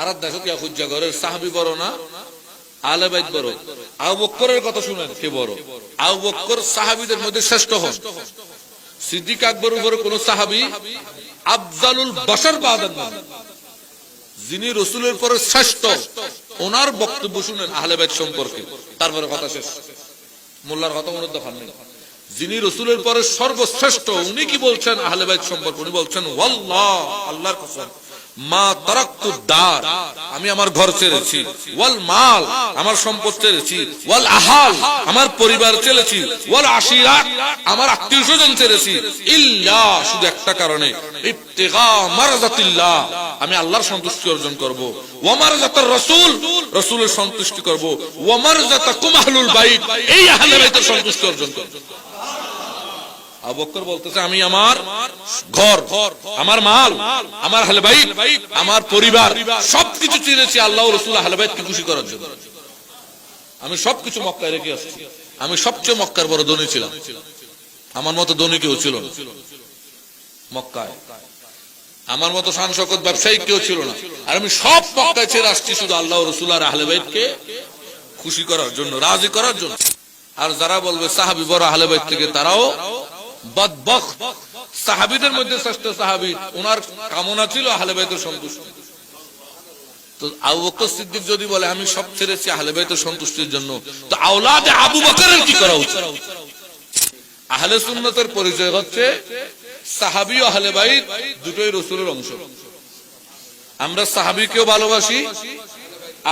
আর দেখো কি খুঁজা ঘরের সাহাবী বড় না আহলে বাইত বড়? আবু বকরের কথা শুনেন, কে বড়? আবু বকর সাহাবীদের মধ্যে শ্রেষ্ঠ হন। সিদ্দিক আকবর উপরে কোন সাহাবী আফজালুল বাশার বাদান না, যিনি রাসূলের পরে শ্রেষ্ঠ, ওনার বক্তব্য শুনেন আহলে বাইত সম্পর্কে, তারপরে কথা শেষ। মোল্লার কথা মনে দেখান নেই। যিনি রাসূলের পরে সর্বশ্রেষ্ঠ, উনি কি বলছেন আহলে বাইত সম্পর্কে? উনি বলছেন ওয়াল্লাহ, আল্লাহর কসম, মা তারাকতু দার, আমি আমার ঘর ছেড়েছি, ওয়াল মাল, আমার সম্পদ ছেড়েছি, ওয়াল আহাল, আমার পরিবার ছেড়েছি, ওয়াল আশিরাত, আমার আত্মীয়স্বজন ছেড়েছি, ইল্লা, শুধু একটা কারণে, ইবতিগা মারজাতিল্লাহ, আমি আল্লাহর সন্তুষ্টি অর্জন করব, ওয়া মারজাতার রাসূল, রাসূলের সন্তুষ্টি করব, ওয়া মারজাতাকুম আহলুল বাইত, এই আহলে বাইতের সন্তুষ্টি অর্জন করব। আবু বকর বলতেছে আমি আমার ঘর, আমার মাল, আমার আহলে বাইত, আমার পরিবার সবকিছু ছেড়েছি আল্লাহ ও রাসূল আহলে বাইতকে খুশি করার জন্য। আমি সবকিছু মক্কায় রেখে আসছি। আমি সবচেয়ে মক্কার বড় ধনী ছিলাম, আমার মতো ধনী কেউ ছিল না মক্কায়, আমার মতো শান শওকত ব্যবসায়ী কেউ ছিল না। আর আমি সব মক্কায় ছেড়ে আসছি শুধু আল্লাহ ও রাসূল আর আহলে বাইতকে খুশি করার জন্য, রাজি করার জন্য। আর যারা বলবে সাহাবী বড় আহলে বাইত থেকে, তারাও বদবখত। সাহাবীদের মধ্যে শ্রেষ্ঠ সাহাবী, ওনার কামনা ছিল আহলে বাইতের সন্তুষ্টি। তো আবু বকর সিদ্দিক যদি বলে আমি সব ছেড়েছি আহলে বাইতের সন্তুষ্টির জন্য, তো আওলাদে আবু বকরের কি করা উচিত? আহলে সুন্নাতের পরিচয় হচ্ছে সাহাবী ও আহলে বাইত দুটোই রাসূলের অংশ। আমরা সাহাবীকেও ভালোবাসি,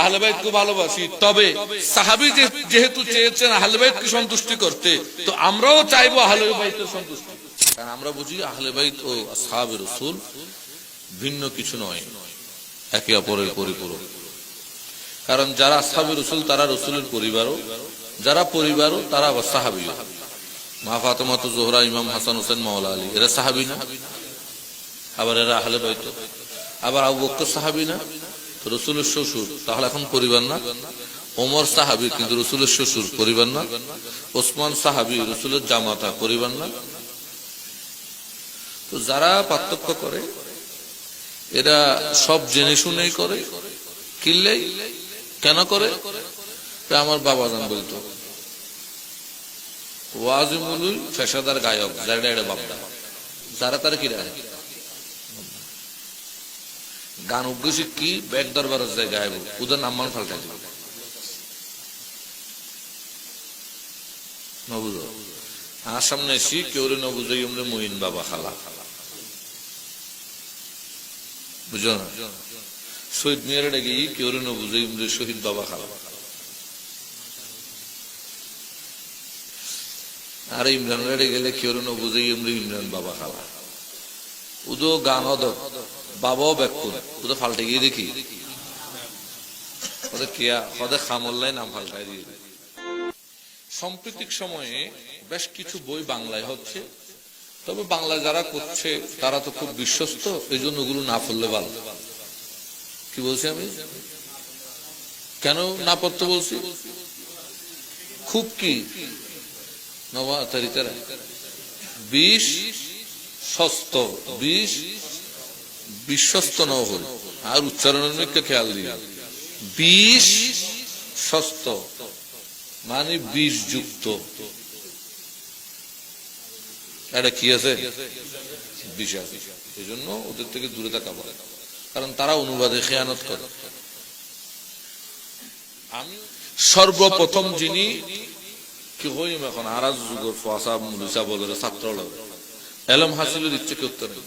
আহলে বাইতকে ভালোবাসি। তবে সাহাবী যেহেতু চেয়েছেন আহলে বাইতকে সন্তুষ্টি করতে, তো আমরাও চাইবো আহলে বাইতের সন্তুষ্টি। কারণ আমরা বুঝি আহলে বাইত ও আসহাবে রাসূল ভিন্ন কিছু নয়, একে অপরের পরিপূরক। কারণ যারা আসহাবে রাসূল তারা রাসূলের পরিবারও, যারা পরিবারও তারা আবার সাহাবীও। মা ফাতেমা জোহরা, ইমাম হাসান হোসেন, মাওলা আলী, এরা সাহাবী না? আবার এরা আহলে বাইত। আবার আবু বকর সাহাবী না? রাসূলের শ্বশুর, তাহলে এখন পরিবার না? ওমর সাহাবী কিন্তু রাসূলের শ্বশুর, পরিবার না? ওসমান সাহাবী, রাসূলের জামাতা, পরিবার না? তো যারা পার্থক্য করে এরা সব জেনে শুনেই করে। কিল্লাই কেন করে? আমার বাবা জান বলতো ওয়াজিমুল পেশাদার গায়ক যারা এটা বাপদা, যারা তারা কি রায় গান অভ্যাসিক কি ব্যাগ দরবারের যায় গায়ব, ওদের নাম্বার ফাল্টাই দিব নবুজ। আর সামনে এসি কেউ রে নবুঝাই আমরা মঈন বাবা খালা, বুঝো না? শহীদ মিয়ারে ডেকে কেউ রে নবুঝাই আমরা শহীদ বাবা খালা। আর ইমরান রেডে গেলে কেউ রে নবুঝাই আমরা ইমরান বাবা খালা। উদো গান হদ বাবাও ব্যাকুল, ওদের ফাল্টে গিয়ে দেখি ওদের কেয়া ওদের খামল্লাই নাম ফাল্টাই দিয়ে। সাম্প্রতিক সময়ে বেশ কিছু বই বাংলায় হচ্ছে, তবে বাংলা যারা করছে তারা তো খুব বিশ্বস্ত, এই জন্য ওগুলো না পড়লে ভালো। কি বলছি আমি? কেন না পড়তে বলছি? খুব কি নবা তারিতারা 20 সস্ত 20 বিশ্বস্ত ন হল। আর উচ্চারণের মধ্যে খেয়াল দিয়ে 20 সস্ত মানে 20 যুক্ত, এটা কি আছে? 20 আছে। এই জন্য ওদের থেকে দূরে থাকা ভালো, কারণ তারা অনুবাদে খেয়ানত করে। আমি সর্বপ্রথম যিনি কি হইম এখন আরাজ যুগের ফাসা মুলিসা বলে ছাত্র এলম হাসিলের ইচ্ছে কি উত্তর নেই।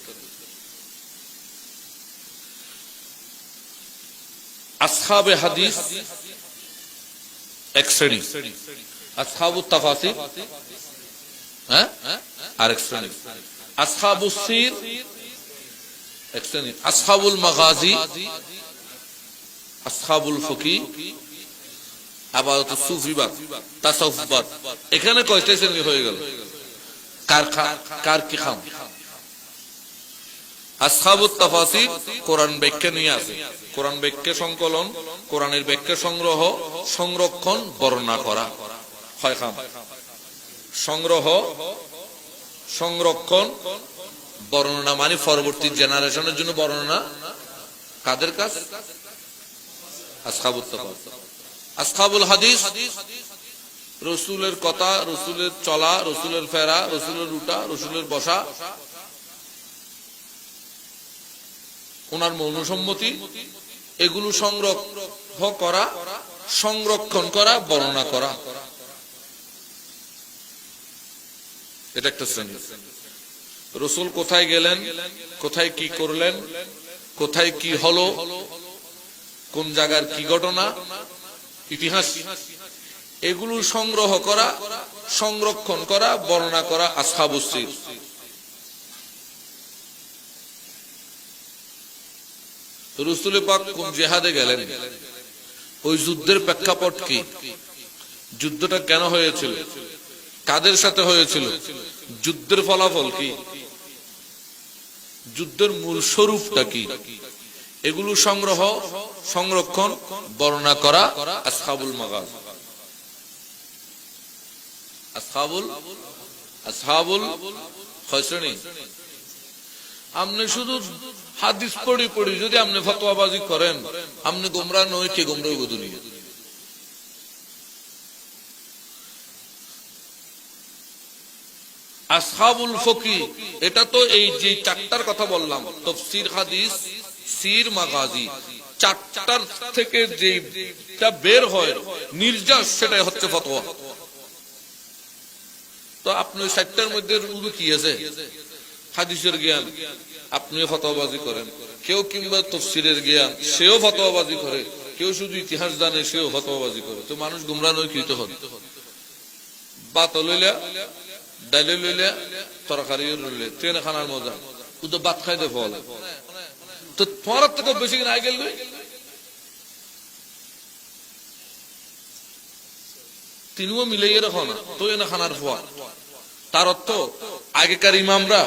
আসহাবে হাদিস এক শ্রেণী, আসহাবুত তাফাসির আরেক শ্রেণী, আসহাবুস সির এক শ্রেণী, আসহাবুল মাগাজি, আসহাবুল ফিকহ, আবার সুফিবাদ, তাসাউফবাদ। এখানে কয়টা শ্রেণী হয়ে গেল? কার কি খাম? আসহাবুত তাফাসির কোরআন ব্যাখ্যা নিয়ে আসে, কোরআন ব্যাখ্যা সংকলন, কোরআনের ব্যাখ্যা সংগ্রহ, সংরক্ষণ, বর্ণনা করা। হয় খাম সংগ্রহ, সংরক্ষণ, বর্ণনা মানে পরবর্তী জেনারেশনের জন্য বর্ণনা। কাদের কাজ? আসহাবুত তাফাত। আসহাবুল হাদিস রসুলের কথা, রসুলের চলা, রসুলের ফেরা, রসুলের উঠা, রসুলের বসা, ওনার মৌনসম্মতি, এগুলো সংগ্রহ করা, সংরক্ষণ করা, বর্ণনা করা, এটা একটা শ্রেণী। রসুল কোথায় গেলেন, কোথায় কি করলেন, কোথায় কি হলো, কোন জায়গার কি ঘটনা, ইতিহাস, এগুলো সংগ্রহ করা, সংরক্ষণ করা, বর্ণনা করা আসহাবুস সির। রাসূল পাক কোন জিহাদে গেলেন, ওই যুদ্ধের প্রেক্ষাপট কি, যুদ্ধটা কেন হয়েছিল, কাদের সাথে হয়েছিল, যুদ্ধের ফলাফল কি, যুদ্ধের মূল স্বরূপটা কি, এগুলো সংগ্রহ, সংরক্ষণ, বর্ণনা করা আসহাবুল মাগাজি। আসহাবুল কয় শ্রেণী? আপনি শুধু হাদিস পড়ি পড়ি যদি আপনি ফতোয়াবাজি করেন, আপনি গোমরা নয়, কে গোমরা হইব দুনিয়া। আসহাবুল ফকি, এটা তো এই যে চারটার কথা বললাম, তাফসীর, হাদিস, সির, মাগাজি, চারটার থেকে যেটা বের হয় নির্যাস, সেটাই হচ্ছে ফতোয়া। তো আপনি ওই চারটার মধ্যে কি আছে? হাদিসের জ্ঞান, আপনিও ফতোয়াবাজি করেন, কেউ কিংবা তাফসীরের জ্ঞান, সেও ফতোয়াবাজি করে, কেউ শুধু ইতিহাস জানে, সেও ফতোয়াবাজি করে। তো মানুষ গুমরা নয়, কৃত হন। বাত লইলা, ডাইলে লইলা, তরকারি লইলে, ট্রেনে খানার মজা, ও তো ভাত খাইতে ফল। তো তোমার থেকে বেশি কিনা আই গেল, তিনিও মিলে রাখো না, তো এনে খানার ফল। তার অর্থ আগেকার ইমামরা,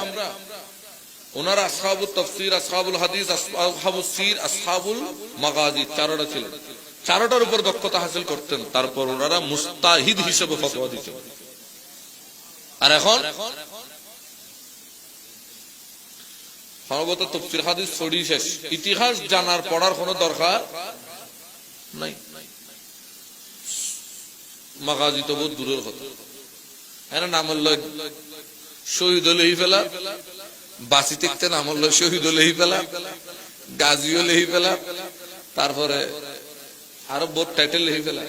ওনারা আসহাবুত তাফসীর, আসহাবুল হাদিস, আসহাবুস সির, আসহাবুল মাগাজি, চারটা ছিলেন। চারটার উপর দক্ষতা হাসিল করতেন, তারপর ওনারা মুস্তাহিদ হিসেবে ফতোয়া দিতেন। আর এখন সর্বত তাফসীর, হাদিস পড়ি শেষ, ইতিহাস জানার পড়ার কোনো দরকার নাই। মাগাজি তো বহুত দূরের কথা। হ্যাঁ, নাম হলো শহীদ হলেই ফেলা, বাসি দেখতে নাম হলো শহীদ হলেই ফেলা, গাজীও লেহি ফেলা, তারপরে আরো বহুত টাইটেল লেহি ফেলা,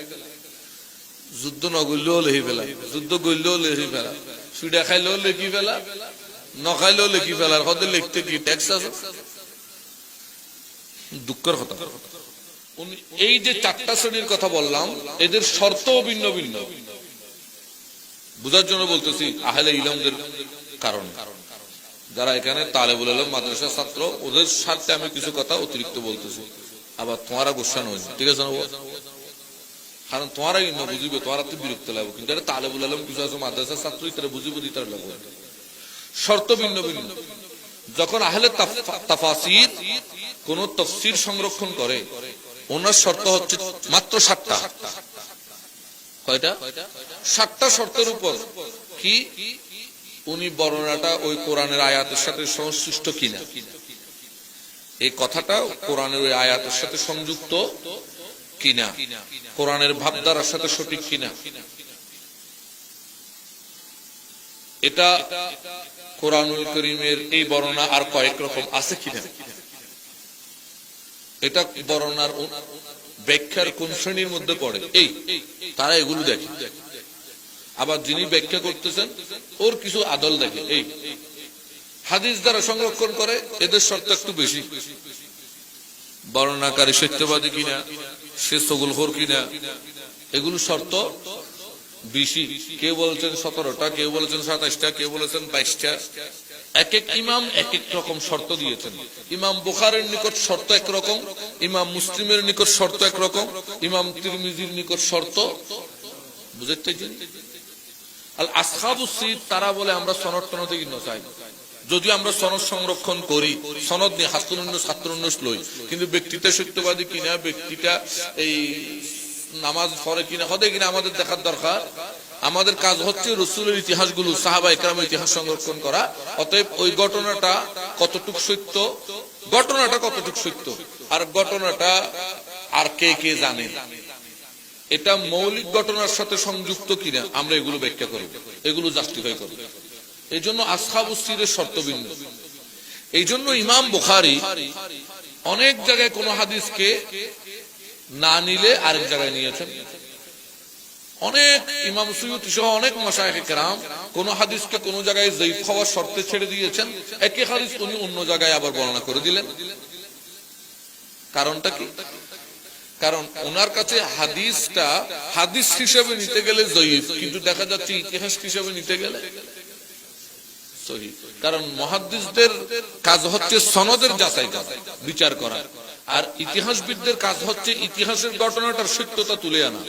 যুদ্ধ নগরলেও লেহি ফেলা, যুদ্ধ গড়লেও লেহি ফেলা, সুইডা খাইলেও লেখি ফেলা, নখাইলেও লেখি ফেলার হতে লিখতে কি ট্যাক্স আছে? দুঃখের কথা। এই যে চারটা শ্রেণীর কথা বললাম, এদের শর্ত ভিন্ন ভিন্ন, বুঝার জন্য বলতেছি আহলে ইলমদের কারণ। যারা এখানে তালেবুল ইলম, মাদ্রাসার ছাত্র, ওদের স্বার্থে আমি কিছু কথা অতিরিক্ত বলতেছি। আবার তোমারা গোসা নয়, ঠিক আছে না? কারণ তোমারাই না বুঝিবে, তোমারা তো বিরক্ত লাগবে, কিন্তু এটা তালেবুল ইলম কিছু আছে, মাদ্রাসার ছাত্র, তারা বুঝিবে, তারা লাগবে। শর্ত ভিন্ন ভিন্ন। যখন আহলে তাফাসির কোন তাফসীর সংরক্ষণ করে, ওনার শর্ত হচ্ছে মাত্র 7টা। কয়টা? 7টা শর্তের উপর কি উনি বর্ণনাটা ওই কোরআনের আয়াতের সাথে সংশ্লিষ্ট কিনা, এই কথাটা কোরআনের ওই আয়াতের সাথে সংযুক্ত কিনা, কোরআনের ভাবধারার সাথে সঠিক কিনা, এটা কোরআনুল কারীমের এই বর্ণনা আর কয়েক রকম আছে কিনা, এটা বর্ণনার ব্যাখ্যার কোন শ্রেণীর মধ্যে পড়ে, এই তারা এগুলো দেখে। আবার যিনি ব্যাখ্যা করতেছেন ওর কিছু আদল দেখে। এই হাদিস দ্বারা সংরক্ষণ করে, এদের শর্ত একটু বেশি। বর্ণনাকারী সত্যবাদী কিনা, সে সগুলখোর কিনা, এগুলো শর্ত বেশি। কেউ বলছেন 17টা, কেউ বলছেন 27টা, কেউ বলেছেন 22টা। এক এক ইমাম এক এক রকম শর্ত দিয়েছেন। ইমাম বুখারীর নিকট শর্ত একরকম, ইমাম মুসলিমের নিকট শর্ত একরকম, ইমাম তিরমিজির নিকট শর্ত, বুঝতে আল আসহাবুস সির তারা বলে আমরা সনদ টনদে কিনা চাই, যদি আমরা সনদ সংরক্ষণ করি, সনদ নিয়ে হাস্তুন্নস লই, কিন্তু ব্যক্তিটা সত্যবাদী কিনা, ব্যক্তিটা এই নামাজ পড়ে কিনা, হদে কিনা আমাদের দেখার দরকার। আমাদের কাজ হচ্ছে রাসূলের ইতিহাসগুলো, সাহাবা ইকরামের ইতিহাস সংরক্ষণ করা। অতএব ওই ঘটনাটা কতটুকু সত্য, ঘটনাটা কতটুকু সত্য, আর ঘটনাটা আর কে কে জানে, এটা মৌলিক ঘটনার সাথে সংযুক্ত কিনা আমরা এগুলো ব্যাখ্যা করব, এগুলো জাস্টিফাই করব। এই জন্য আসহাবুস সিরের শর্ত ভিন্ন। এই জন্য ইমাম বুখারী অনেক জায়গায় কোন হাদিসকে না নিলে আরেক জায়গায় নিয়েছেন। অনেক ইমাম সুয়ুতি সহ অনেক মাশায়েখ কেরাম কোন হাদিসকে কোন জায়গায় যায়ীফ হওয়ার শর্তে ছেড়ে দিয়েছেন, একই হাদিস উনি অন্য জায়গায় আবার বর্ণনা করে দিলেন। কারণটা কি? কারণ ওনার কাছে হাদিসটা হাদিস হিসেবে নিতে গেলে যায়ীফ, কিন্তু দেখা যাচ্ছে ইতিহাস হিসেবে নিতে গেলে সহিহ। কারণ মুহাদ্দিসদের কাজ হচ্ছে সনদের যাচাই করা, বিচার করা, আর ইতিহাসবিদদের কাজ হচ্ছে ইতিহাসের ঘটনাটার সত্যতা তুলে আনা।